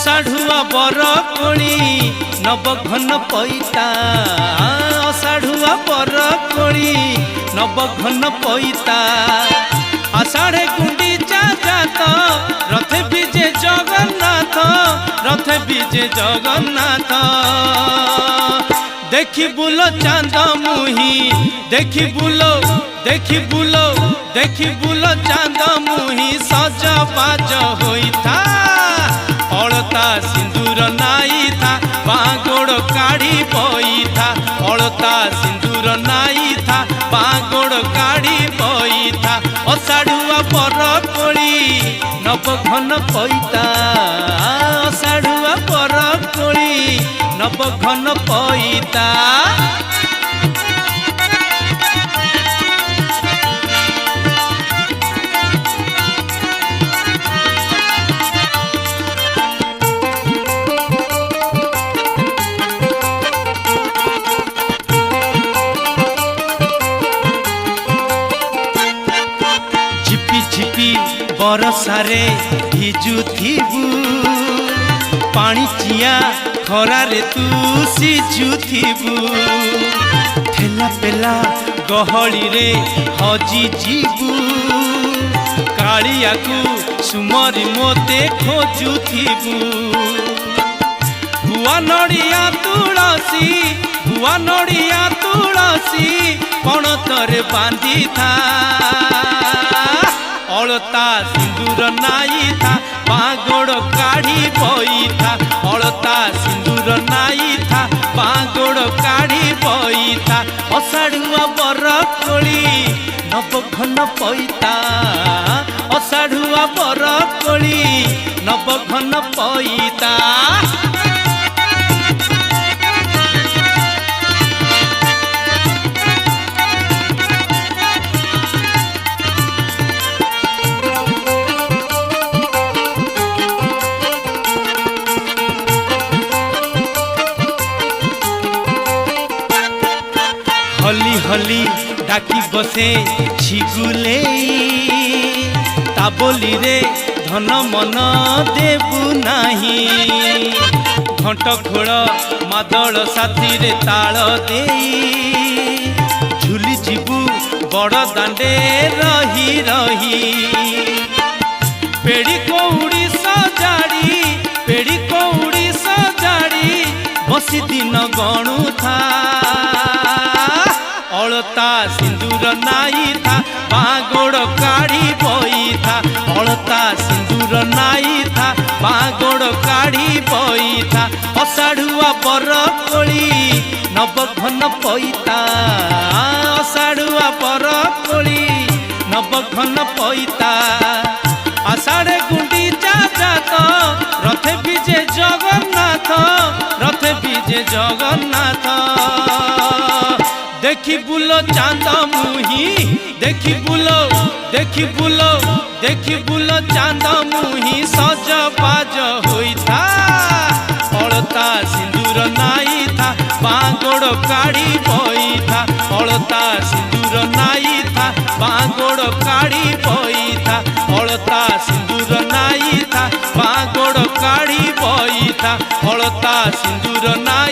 अषाढ़ुआ बर कोणी नव घन पैता अषाढ़ुआ बर कोणी नव घन पैता आषाढ़े गुंडीचा जात रथ विजे जगन्नाथ रथ विजे जगन्नाथ देखी बुलो चांद मुही देखी बुलो चांद मुही सज बाज होइता अलता सिंदूर नाई था बागोड़ काढ़ी बई था अलता सिंदूर नाई था बागोड़ काढ़ी बई था अषाढ़ुआ बर कोणी नव घन पैता अषाढ़ुआ बर कोणी नव घन पैता बरसारे भिजुथिबु पानी चिया खरारे तू सिझुथिबु ठेला पेला गहली रे हजी जीबु कालिया को सुमरी मोते खोजुथिबु गुआ नड़िया तुलसी पणतर बांधी था अलता सिंदूर नाई था बागोड़ काढ़ी बई था अलता सिंदूर नाई था बागोड़ काढ़ी बई था अषाढ़ुआ बर कोणी नव घन पैता अषाढ़ुआ बर कोणी नव घन पैता हली हली डाकी बसे छिगुले ताबोली रे धन मन देबु नाही घंट खोल मादल साथी रे ताल दे झुली जीबु बड़ दांडे रही रही पेड़ी कौड़ी सजाड़ी बसी दिन गणु था अलता सिंदूर नाई था बागोड़ काढ़ी बई था अलता सिंदूर नाई था बागोड़ काढ़ी बई था अषाढ़ुआ बर कोणी नव घन पैता अषाढ़ुआ बर कोणी नव घन पैता आषाढ़े गुंडीचा जात रथ विजे जगन्नाथ देखी बुलो चांद मुही देखी बुलो चांद मुही सज बाज होइता अलता सिंदूर नाई था बागोड़ काढ़ी बई था अलता सिंदूर नाई था बागोड़ काढ़ी बई था अलता सिंदूर नाई था बागोड़ काढ़ी बई था अलता सिंदूर नाई